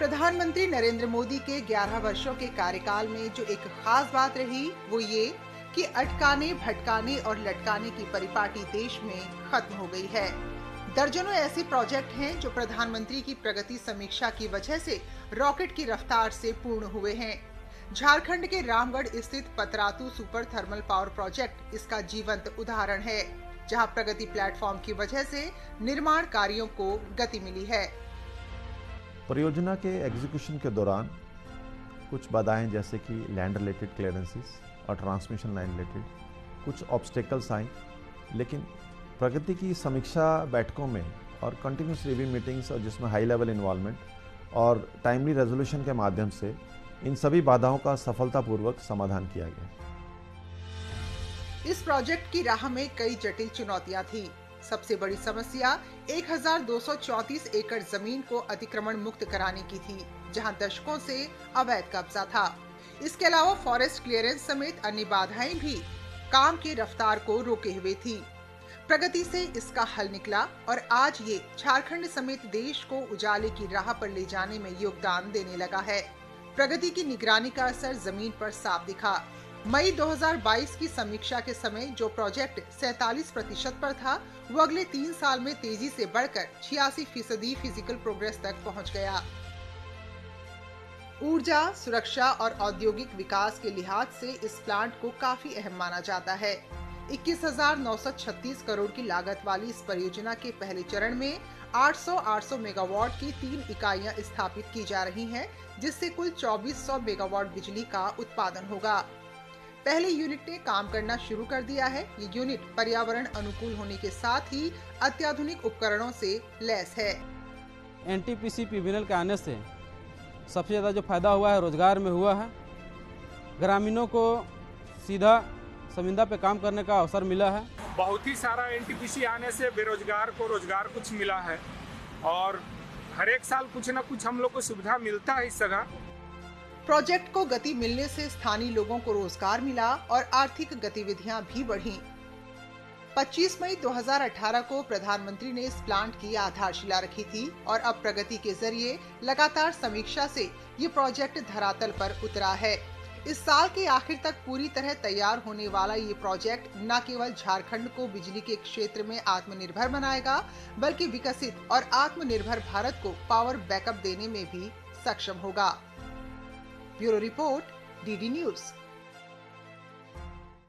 प्रधानमंत्री नरेंद्र मोदी के 11 वर्षों के कार्यकाल में जो एक खास बात रही वो ये कि अटकाने, भटकाने और लटकाने की परिपाटी देश में खत्म हो गई है। दर्जनों ऐसे प्रोजेक्ट हैं जो प्रधानमंत्री की प्रगति समीक्षा की वजह से रॉकेट की रफ्तार से पूर्ण हुए हैं। झारखंड के रामगढ़ स्थित Patratu super thermal power project इसका जीवंत उदाहरण है, जहां प्रगति प्लेटफॉर्म की वजह से निर्माण कार्यों को गति मिली है। परियोजना के एग्जीक्यूशन के दौरान कुछ बाधाएं जैसे कि लैंड रिलेटेड क्लियरेंसेस और ट्रांसमिशन लाइन रिलेटेड कुछ ऑब्स्टेकल्स आई, लेकिन प्रगति की समीक्षा बैठकों में और कंटिन्यूस रिव्यू मीटिंग्स और जिसमें हाई लेवल इन्वॉल्वमेंट और टाइमली रेजोल्यूशन के माध्यम से इन सभी बाधाओं का सफलतापूर्वक समाधान किया गया। इस प्रोजेक्ट की राह में कई जटिल चुनौतियां थी। सबसे बड़ी समस्या 1234 एकड़ जमीन को अतिक्रमण मुक्त कराने की थी, जहां दशकों से अवैध कब्जा था। इसके अलावा फॉरेस्ट क्लियरेंस समेत अन्य बाधाएं भी काम की रफ्तार को रोके हुए थी। प्रगति से इसका हल निकला और आज ये झारखंड समेत देश को उजाले की राह पर ले जाने में योगदान देने लगा है। प्रगति की निगरानी का असर जमीन पर साफ दिखा। मई 2022 की समीक्षा के समय जो प्रोजेक्ट 47% पर था, वो अगले 3 साल में तेजी से बढ़कर 86% फिजिकल प्रोग्रेस तक पहुंच गया। ऊर्जा, सुरक्षा और औद्योगिक विकास के लिहाज से इस प्लांट को काफी अहम माना जाता है। 21,936 करोड़ की लागत वाली इस परियोजना के पहले चरण में 800 मेगावाट की 3 इकाइयां स्थापित की जा रही हैं, जिससे कुल 2400 मेगावाट बिजली का उत्पादन होगा। पहले यूनिट ने काम करना शुरू कर दिया है। ये यूनिट पर्यावरण अनुकूल होने के साथ ही अत्याधुनिक उपकरणों से लैस है। एनटीपीसी पीवीएनएल के आने से सबसे ज़्यादा जो फायदा हुआ है रोजगार में हुआ है। ग्रामीणों को सीधा समिंदा पे काम करने का अवसर मिला है। बहुत ही सारा एनटीपीसी आने से बेरोजगार को रोजगार कुछ मिला है और हर एक साल कुछ न कुछ हम लोग को सुविधा मिलता है इस जगह। प्रोजेक्ट को गति मिलने से स्थानीय लोगों को रोजगार मिला और आर्थिक गतिविधियां भी बढ़ीं। 25 मई 2018 को प्रधानमंत्री ने इस प्लांट की आधारशिला रखी थी और अब प्रगति के जरिए लगातार समीक्षा से ये प्रोजेक्ट धरातल पर उतरा है। इस साल के आखिर तक पूरी तरह तैयार होने वाला ये प्रोजेक्ट न केवल झारखंड को बिजली के क्षेत्र में आत्मनिर्भर बनाएगा, बल्कि विकसित और आत्मनिर्भर भारत को पावर बैकअप देने में भी सक्षम होगा। Bureau report, DD news.